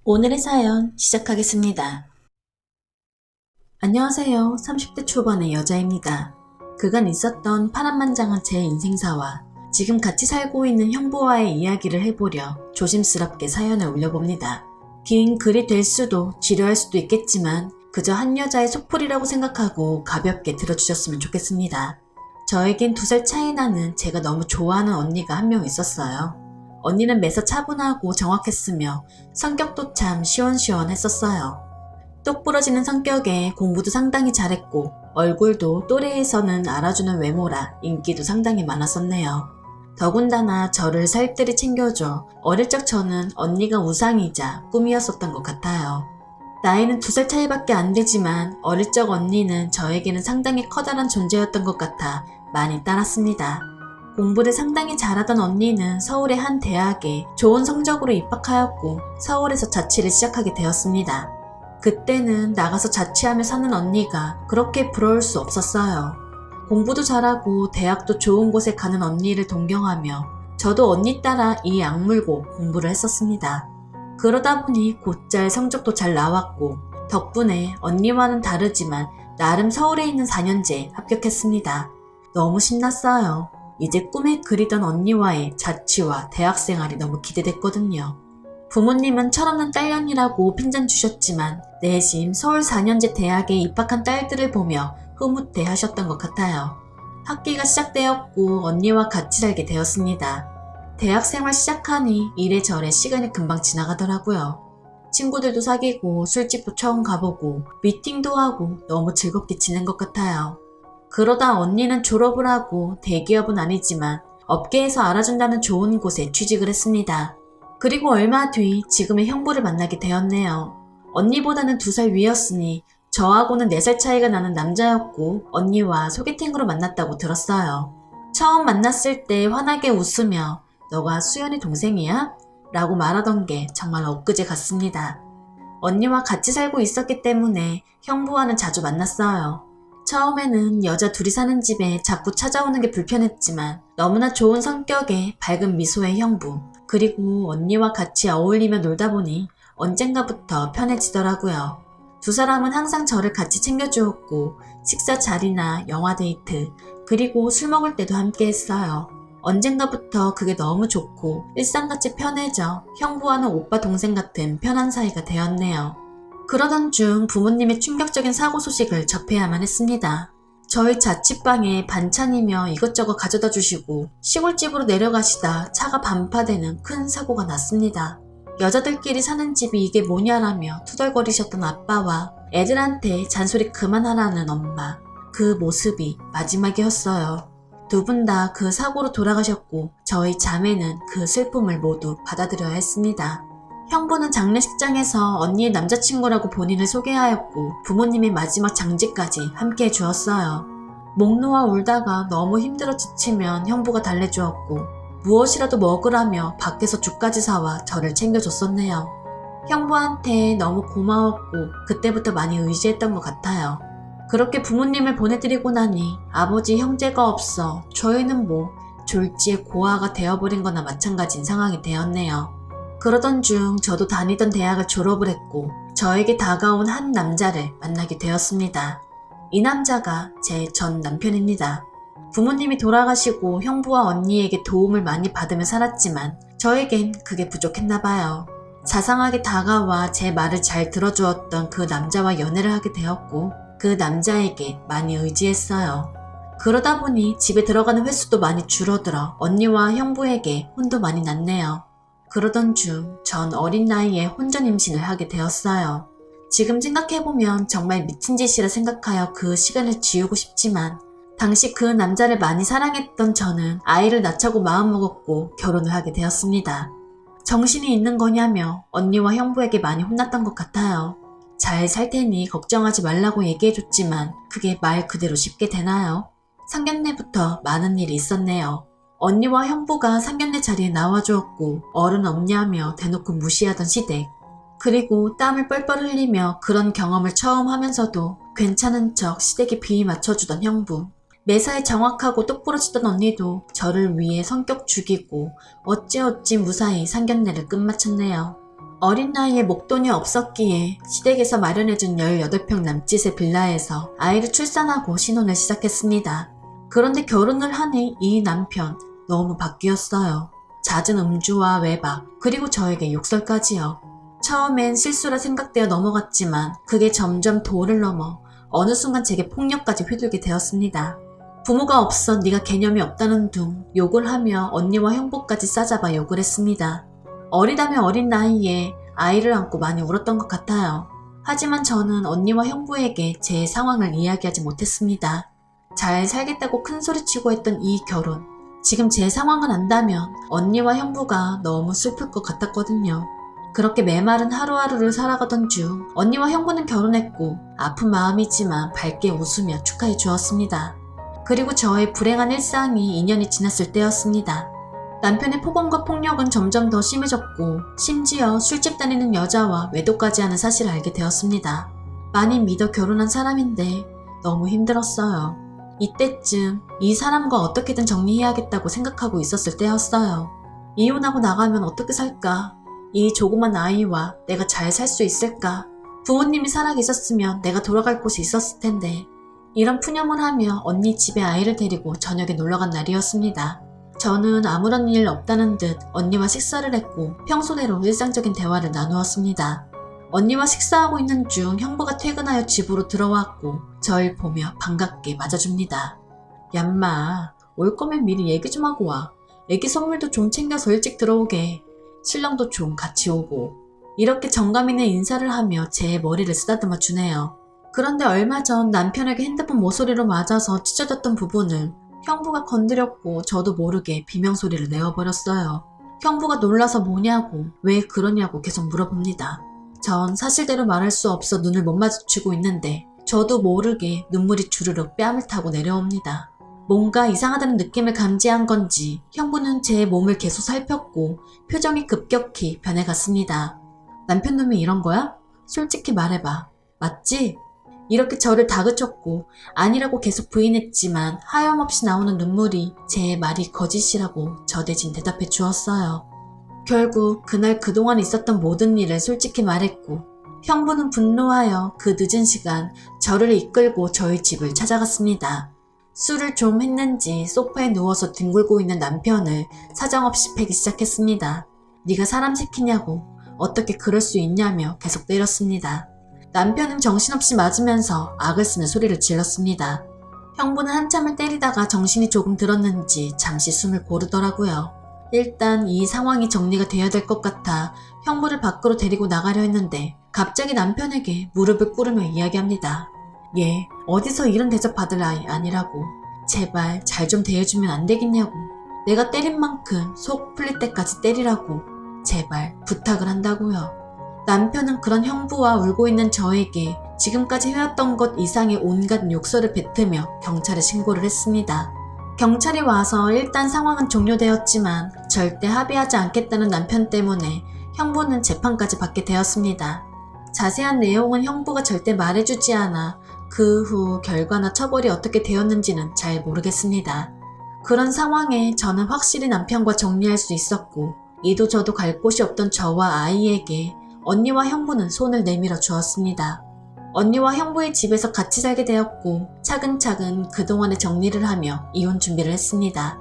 오늘의 사연 시작하겠습니다. 안녕하세요. 30대 초반의 여자입니다. 그간 있었던 파란만장한 제 인생사와 지금 같이 살고 있는 형부와의 이야기를 해보려 조심스럽게 사연을 올려봅니다. 긴 글이 될 수도 지루할 수도 있겠지만 그저 한 여자의 속풀이라고 생각하고 가볍게 들어주셨으면 좋겠습니다. 저에겐 2살 차이 나는 제가 너무 좋아하는 언니가 한 명 있었어요. 언니는 매사 차분하고 정확했으며 성격도 참 시원시원했었어요. 똑부러지는 성격에 공부도 상당히 잘했고 얼굴도 또래에서는 알아주는 외모라 인기도 상당히 많았었네요. 더군다나 저를 살뜰히 챙겨줘 어릴 적 저는 언니가 우상이자 꿈이었었던 것 같아요. 나이는 2살 차이밖에 안 되지만 어릴 적 언니는 저에게는 상당히 커다란 존재였던 것 같아 많이 따랐습니다. 공부를 상당히 잘하던 언니는 서울의 한 대학에 좋은 성적으로 입학하였고 서울에서 자취를 시작하게 되었습니다. 그때는 나가서 자취하며 사는 언니가 그렇게 부러울 수 없었어요. 공부도 잘하고 대학도 좋은 곳에 가는 언니를 동경하며 저도 언니 따라 이 악물고 공부를 했었습니다. 그러다 보니 곧잘 성적도 잘 나왔고 덕분에 언니와는 다르지만 나름 서울에 있는 4년제에 합격했습니다. 너무 신났어요. 이제 꿈에 그리던 언니와의 자취와 대학생활이 너무 기대됐거든요. 부모님은 철없는 딸년이라고 핀잔 주셨지만 내심 서울 4년제 대학에 입학한 딸들을 보며 흐뭇해 하셨던 것 같아요. 학기가 시작되었고 언니와 같이 살게 되었습니다. 대학생활 시작하니 이래저래 시간이 금방 지나가더라고요. 친구들도 사귀고 술집도 처음 가보고 미팅도 하고 너무 즐겁게 지낸 것 같아요. 그러다 언니는 졸업을 하고 대기업은 아니지만 업계에서 알아준다는 좋은 곳에 취직을 했습니다. 그리고 얼마 뒤 지금의 형부를 만나게 되었네요. 언니보다는 2살 위였으니 저하고는 4살 차이가 나는 남자였고 언니와 소개팅으로 만났다고 들었어요. 처음 만났을 때 환하게 웃으며 너가 수연이 동생이야? 라고 말하던 게 정말 엊그제 같습니다. 언니와 같이 살고 있었기 때문에 형부와는 자주 만났어요. 처음에는 여자 둘이 사는 집에 자꾸 찾아오는 게 불편했지만 너무나 좋은 성격에 밝은 미소의 형부, 그리고 언니와 같이 어울리며 놀다 보니 언젠가부터 편해지더라고요. 2사람은 항상 저를 같이 챙겨주었고 식사 자리나 영화 데이트, 그리고 술 먹을 때도 함께 했어요. 언젠가부터 그게 너무 좋고 일상같이 편해져 형부와는 오빠 동생 같은 편한 사이가 되었네요. 그러던 중 부모님의 충격적인 사고 소식을 접해야만 했습니다. 저희 자취방에 반찬이며 이것저것 가져다 주시고 시골집으로 내려가시다 차가 반파되는 큰 사고가 났습니다. 여자들끼리 사는 집이 이게 뭐냐라며 투덜거리셨던 아빠와 애들한테 잔소리 그만하라는 엄마, 그 모습이 마지막이었어요. 2분 다 그 사고로 돌아가셨고 저희 자매는 그 슬픔을 모두 받아들여야 했습니다. 형부는 장례식장에서 언니의 남자친구라고 본인을 소개하였고 부모님의 마지막 장지까지 함께 해주었어요. 목 놓아 울다가 너무 힘들어 지치면 형부가 달래주었고 무엇이라도 먹으라며 밖에서 죽까지 사와 저를 챙겨줬었네요. 형부한테 너무 고마웠고 그때부터 많이 의지했던 것 같아요. 그렇게 부모님을 보내드리고 나니 아버지 형제가 없어 저희는 뭐 졸지에 고아가 되어버린 거나 마찬가지인 상황이 되었네요. 그러던 중 저도 다니던 대학을 졸업을 했고 저에게 다가온 한 남자를 만나게 되었습니다. 이 남자가 제 전 남편입니다. 부모님이 돌아가시고 형부와 언니에게 도움을 많이 받으며 살았지만 저에겐 그게 부족했나봐요. 자상하게 다가와 제 말을 잘 들어주었던 그 남자와 연애를 하게 되었고 그 남자에게 많이 의지했어요. 그러다 보니 집에 들어가는 횟수도 많이 줄어들어 언니와 형부에게 혼도 많이 났네요. 그러던 중 전 어린 나이에 혼전 임신을 하게 되었어요. 지금 생각해보면 정말 미친 짓이라 생각하여 그 시간을 지우고 싶지만 당시 그 남자를 많이 사랑했던 저는 아이를 낳자고 마음먹었고 결혼을 하게 되었습니다. 정신이 있는 거냐며 언니와 형부에게 많이 혼났던 것 같아요. 잘 살 테니 걱정하지 말라고 얘기해줬지만 그게 말 그대로 쉽게 되나요? 상견례부터 많은 일이 있었네요. 언니와 형부가 상견례 자리에 나와주었고 어른 없냐며 대놓고 무시하던 시댁. 그리고 땀을 뻘뻘 흘리며 그런 경험을 처음 하면서도 괜찮은 척 시댁에 비위 맞춰주던 형부. 매사에 정확하고 똑부러지던 언니도 저를 위해 성격 죽이고 어찌어찌 무사히 상견례를 끝마쳤네요. 어린 나이에 목돈이 없었기에 시댁에서 마련해준 18평 남짓의 빌라에서 아이를 출산하고 신혼을 시작했습니다. 그런데 결혼을 하니 이 남편 너무 바뀌었어요. 잦은 음주와 외박, 그리고 저에게 욕설까지요. 처음엔 실수라 생각되어 넘어갔지만 그게 점점 도를 넘어 어느 순간 제게 폭력까지 휘둘게 되었습니다. 부모가 없어 네가 개념이 없다는 둥 욕을 하며 언니와 형부까지 싸잡아 욕을 했습니다. 어리다면 어린 나이에 아이를 안고 많이 울었던 것 같아요. 하지만 저는 언니와 형부에게 제 상황을 이야기하지 못했습니다. 잘 살겠다고 큰소리치고 했던 이 결혼. 지금 제 상황을 안다면 언니와 형부가 너무 슬플 것 같았거든요. 그렇게 메마른 하루하루를 살아가던 중 언니와 형부는 결혼했고 아픈 마음이지만 밝게 웃으며 축하해 주었습니다. 그리고 저의 불행한 일상이 2년이 지났을 때였습니다. 남편의 폭언과 폭력은 점점 더 심해졌고 심지어 술집 다니는 여자와 외도까지 하는 사실을 알게 되었습니다. 많이 믿어 결혼한 사람인데 너무 힘들었어요. 이때쯤 이 사람과 어떻게든 정리해야겠다고 생각하고 있었을 때였어요. 이혼하고 나가면 어떻게 살까? 이 조그만 아이와 내가 잘 살 수 있을까? 부모님이 살아계셨으면 내가 돌아갈 곳이 있었을 텐데. 이런 푸념을 하며 언니 집에 아이를 데리고 저녁에 놀러간 날이었습니다. 저는 아무런 일 없다는 듯 언니와 식사를 했고 평소대로 일상적인 대화를 나누었습니다. 언니와 식사하고 있는 중 형부가 퇴근하여 집으로 들어왔고 절 보며 반갑게 맞아줍니다. 얌마, 올 거면 미리 얘기 좀 하고 와. 애기 선물도 좀 챙겨서 일찍 들어오게. 신랑도 좀 같이 오고. 이렇게 정감 있는 인사를 하며 제 머리를 쓰다듬어 주네요. 그런데 얼마 전 남편에게 핸드폰 모서리로 맞아서 찢어졌던 부분을 형부가 건드렸고 저도 모르게 비명소리를 내어버렸어요. 형부가 놀라서 뭐냐고, 왜 그러냐고 계속 물어봅니다. 전 사실대로 말할 수 없어 눈을 못 마주치고 있는데 저도 모르게 눈물이 주르륵 뺨을 타고 내려옵니다. 뭔가 이상하다는 느낌을 감지한 건지 형부는 제 몸을 계속 살폈고 표정이 급격히 변해갔습니다. 남편 놈이 이런 거야? 솔직히 말해봐. 맞지? 이렇게 저를 다그쳤고 아니라고 계속 부인했지만 하염없이 나오는 눈물이 제 말이 거짓이라고 저 대신 대답해 주었어요. 결국 그날 그동안 있었던 모든 일을 솔직히 말했고 형부는 분노하여 그 늦은 시간 저를 이끌고 저희 집을 찾아갔습니다. 술을 좀 했는지 소파에 누워서 뒹굴고 있는 남편을 사정없이 패기 시작했습니다. 네가 사람 새끼냐고, 어떻게 그럴 수 있냐며 계속 때렸습니다. 남편은 정신없이 맞으면서 악을 쓰는 소리를 질렀습니다. 형부는 한참을 때리다가 정신이 조금 들었는지 잠시 숨을 고르더라고요. 일단 이 상황이 정리가 되어야 될 것 같아 형부를 밖으로 데리고 나가려 했는데 갑자기 남편에게 무릎을 꿇으며 이야기합니다. 얘 어디서 이런 대접 받을 아이 아니라고. 제발 잘 좀 대해주면 안 되겠냐고. 내가 때린 만큼 속 풀릴 때까지 때리라고. 제발 부탁을 한다고요. 남편은 그런 형부와 울고 있는 저에게 지금까지 해왔던 것 이상의 온갖 욕설을 뱉으며 경찰에 신고를 했습니다. 경찰이 와서 일단 상황은 종료되었지만 절대 합의하지 않겠다는 남편 때문에 형부는 재판까지 받게 되었습니다. 자세한 내용은 형부가 절대 말해주지 않아 그 후 결과나 처벌이 어떻게 되었는지는 잘 모르겠습니다. 그런 상황에 저는 확실히 남편과 정리할 수 있었고 이도 저도 갈 곳이 없던 저와 아이에게 언니와 형부는 손을 내밀어 주었습니다. 언니와 형부의 집에서 같이 살게 되었고 차근차근 그동안의 정리를 하며 이혼 준비를 했습니다.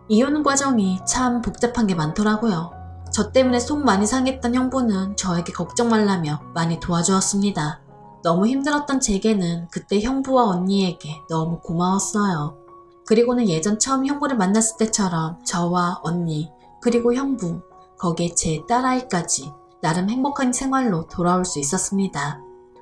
이혼 과정이 참 복잡한 게 많더라고요. 저 때문에 속 많이 상했던 형부는 저에게 걱정 말라며 많이 도와주었습니다. 너무 힘들었던 제게는 그때 형부와 언니에게 너무 고마웠어요. 그리고는 예전 처음 형부를 만났을 때처럼 저와 언니 그리고 형부 거기에 제 딸아이까지 나름 행복한 생활로 돌아올 수 있었습니다.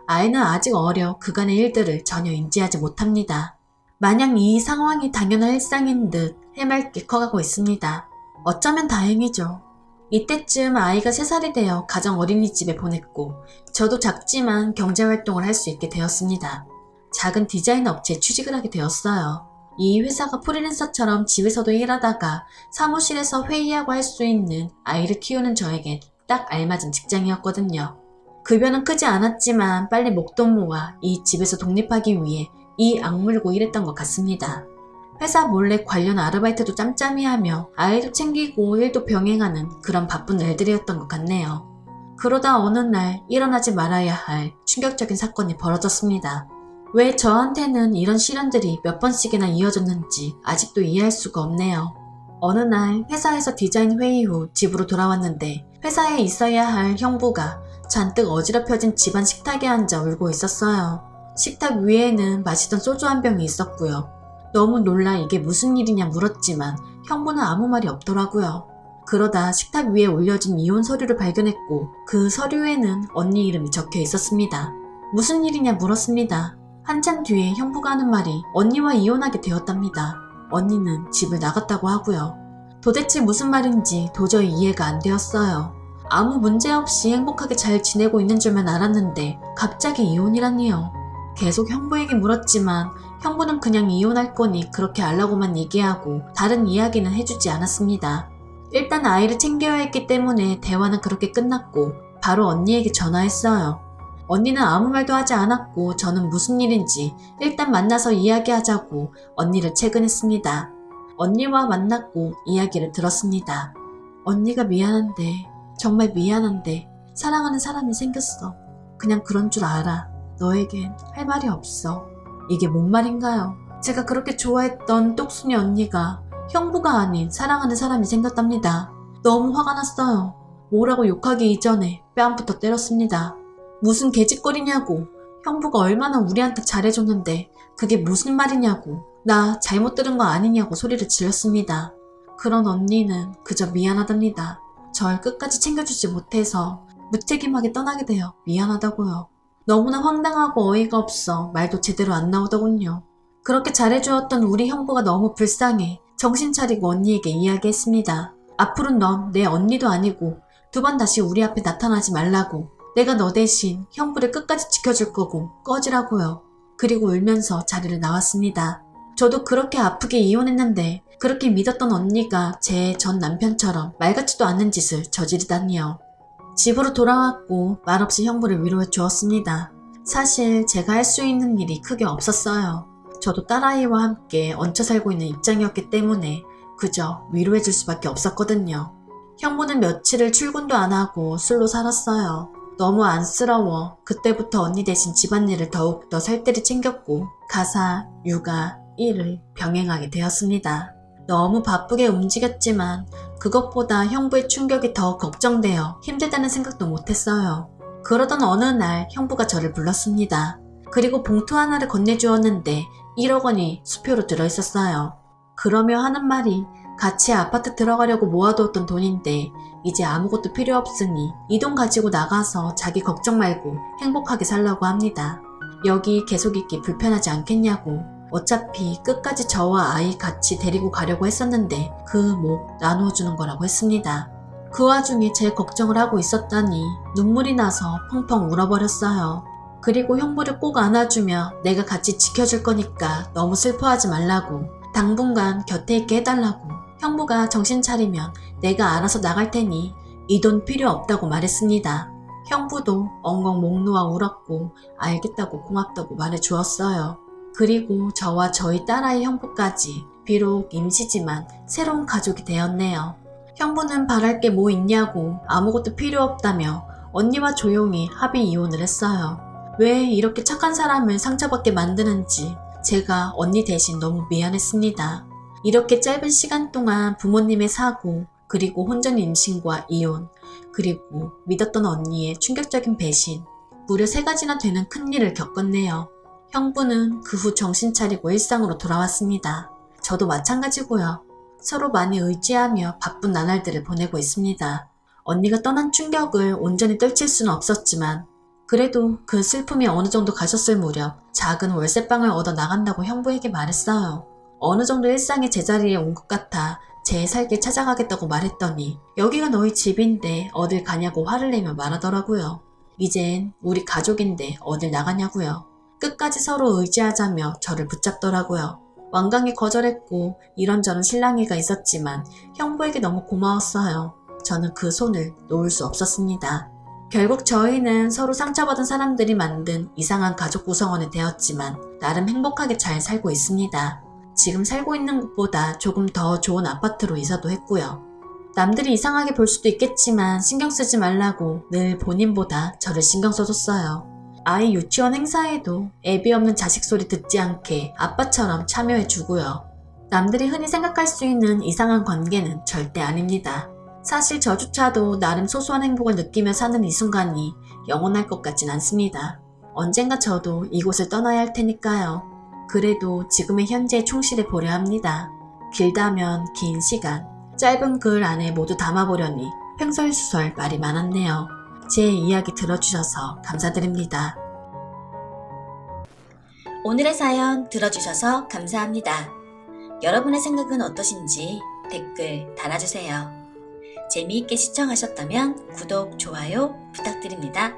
아이는 아직 어려 그간의 일들을 전혀 인지하지 못합니다. 마냥 이 상황이 당연한 일상인 듯 해맑게 커가고 있습니다. 어쩌면 다행이죠. 이때쯤 아이가 3살이 되어 가정 어린이집에 보냈고 저도 작지만 경제활동을 할 수 있게 되었습니다. 작은 디자인 업체에 취직을 하게 되었어요. 이 회사가 프리랜서처럼 집에서도 일하다가 사무실에서 회의하고 할 수 있는 아이를 키우는 저에게 딱 알맞은 직장이었거든요. 급여는 크지 않았지만 빨리 목돈 모아 이 집에서 독립하기 위해 이 악물고 일했던 것 같습니다. 회사 몰래 관련 아르바이트도 짬짬이 하며 아이도 챙기고 일도 병행하는 그런 바쁜 날들이었던 것 같네요. 그러다 어느 날 일어나지 말아야 할 충격적인 사건이 벌어졌습니다. 왜 저한테는 이런 시련들이 몇 번씩이나 이어졌는지 아직도 이해할 수가 없네요. 어느 날 회사에서 디자인 회의 후 집으로 돌아왔는데 회사에 있어야 할 형부가 잔뜩 어지럽혀진 집안 식탁에 앉아 울고 있었어요. 식탁 위에는 마시던 소주 한 병이 있었고요. 너무 놀라 이게 무슨 일이냐 물었지만 형부는 아무 말이 없더라고요. 그러다 식탁 위에 올려진 이혼 서류를 발견했고 그 서류에는 언니 이름이 적혀 있었습니다. 무슨 일이냐 물었습니다. 한참 뒤에 형부가 하는 말이 언니와 이혼하게 되었답니다. 언니는 집을 나갔다고 하고요. 도대체 무슨 말인지 도저히 이해가 안 되었어요. 아무 문제 없이 행복하게 잘 지내고 있는 줄만 알았는데 갑자기 이혼이라니요. 계속 형부에게 물었지만 형부는 그냥 이혼할 거니 그렇게 알라고만 얘기하고 다른 이야기는 해주지 않았습니다. 일단 아이를 챙겨야 했기 때문에 대화는 그렇게 끝났고 바로 언니에게 전화했어요. 언니는 아무 말도 하지 않았고 저는 무슨 일인지 일단 만나서 이야기하자고 언니를 채근했습니다. 언니와 만났고 이야기를 들었습니다. 언니가 미안한데 정말 미안한데 사랑하는 사람이 생겼어. 그냥 그런 줄 알아. 너에겐 할 말이 없어. 이게 뭔 말인가요? 제가 그렇게 좋아했던 똑순이 언니가 형부가 아닌 사랑하는 사람이 생겼답니다. 너무 화가 났어요. 뭐라고 욕하기 이전에 뺨부터 때렸습니다. 무슨 개짓거리냐고. 형부가 얼마나 우리한테 잘해줬는데 그게 무슨 말이냐고. 나 잘못 들은 거 아니냐고 소리를 질렀습니다. 그런 언니는 그저 미안하답니다. 절 끝까지 챙겨주지 못해서 무책임하게 떠나게 되어 미안하다고요. 너무나 황당하고 어이가 없어 말도 제대로 안 나오더군요. 그렇게 잘해주었던 우리 형부가 너무 불쌍해 정신 차리고 언니에게 이야기했습니다. 앞으로는 넌 내 언니도 아니고 두 번 다시 우리 앞에 나타나지 말라고. 내가 너 대신 형부를 끝까지 지켜줄 거고 꺼지라고요. 그리고 울면서 자리를 나왔습니다. 저도 그렇게 아프게 이혼했는데 그렇게 믿었던 언니가 제 전 남편처럼 말 같지도 않은 짓을 저지르다니요. 집으로 돌아왔고 말없이 형부를 위로해 주었습니다. 사실 제가 할 수 있는 일이 크게 없었어요. 저도 딸아이와 함께 얹혀 살고 있는 입장이었기 때문에 그저 위로해 줄 수밖에 없었거든요. 형부는 며칠을 출근도 안 하고 술로 살았어요. 너무 안쓰러워 그때부터 언니 대신 집안일을 더욱더 살뜰히 챙겼고 가사, 육아, 일을 병행하게 되었습니다. 너무 바쁘게 움직였지만 그것보다 형부의 충격이 더 걱정되어 힘들다는 생각도 못했어요. 그러던 어느 날 형부가 저를 불렀습니다. 그리고 봉투 하나를 건네주었는데 1억 원이 수표로 들어있었어요. 그러며 하는 말이 같이 아파트 들어가려고 모아두었던 돈인데 이제 아무것도 필요 없으니 이 돈 가지고 나가서 자기 걱정 말고 행복하게 살라고 합니다. 여기 계속 있기 불편하지 않겠냐고. 어차피 끝까지 저와 아이 같이 데리고 가려고 했었는데 그 목 나누어 주는 거라고 했습니다. 그 와중에 제 걱정을 하고 있었다니 눈물이 나서 펑펑 울어버렸어요. 그리고 형부를 꼭 안아주며 내가 같이 지켜줄 거니까 너무 슬퍼하지 말라고 당분간 곁에 있게 해달라고 형부가 정신 차리면 내가 알아서 나갈 테니 이 돈 필요 없다고 말했습니다. 형부도 엉엉 목 놓아 울었고 알겠다고 고맙다고 말해주었어요. 그리고 저와 저희 딸아이 형부까지 비록 임시지만 새로운 가족이 되었네요. 형부는 바랄 게 뭐 있냐고 아무것도 필요 없다며 언니와 조용히 합의 이혼을 했어요. 왜 이렇게 착한 사람을 상처받게 만드는지 제가 언니 대신 너무 미안했습니다. 이렇게 짧은 시간 동안 부모님의 사고, 그리고 혼전 임신과 이혼, 그리고 믿었던 언니의 충격적인 배신, 무려 3가지나 되는 큰일을 겪었네요. 형부는 그 후 정신 차리고 일상으로 돌아왔습니다. 저도 마찬가지고요. 서로 많이 의지하며 바쁜 나날들을 보내고 있습니다. 언니가 떠난 충격을 온전히 떨칠 수는 없었지만 그래도 그 슬픔이 어느 정도 가셨을 무렵 작은 월세방을 얻어 나간다고 형부에게 말했어요. 어느 정도 일상의 제자리에 온 것 같아 제 살길 찾아가겠다고 말했더니 여기가 너희 집인데 어딜 가냐고 화를 내며 말하더라고요. 이젠 우리 가족인데 어딜 나가냐고요. 끝까지 서로 의지하자며 저를 붙잡더라고요. 완강히 거절했고 이런저런 실랑이가 있었지만 형부에게 너무 고마웠어요. 저는 그 손을 놓을 수 없었습니다. 결국 저희는 서로 상처받은 사람들이 만든 이상한 가족 구성원이 되었지만 나름 행복하게 잘 살고 있습니다. 지금 살고 있는 곳보다 조금 더 좋은 아파트로 이사도 했고요. 남들이 이상하게 볼 수도 있겠지만 신경 쓰지 말라고 늘 본인보다 저를 신경 써줬어요. 아이 유치원 행사에도 애비 없는 자식 소리 듣지 않게 아빠처럼 참여해주고요. 남들이 흔히 생각할 수 있는 이상한 관계는 절대 아닙니다. 사실 저조차도 나름 소소한 행복을 느끼며 사는 이 순간이 영원할 것 같진 않습니다. 언젠가 저도 이곳을 떠나야 할 테니까요. 그래도 지금의 현재에 충실해 보려 합니다. 길다면 긴 시간, 짧은 글 안에 모두 담아보려니 횡설수설 말이 많았네요. 제 이야기 들어주셔서 감사드립니다. 오늘의 사연 들어주셔서 감사합니다. 여러분의 생각은 어떠신지 댓글 달아주세요. 재미있게 시청하셨다면 구독, 좋아요 부탁드립니다.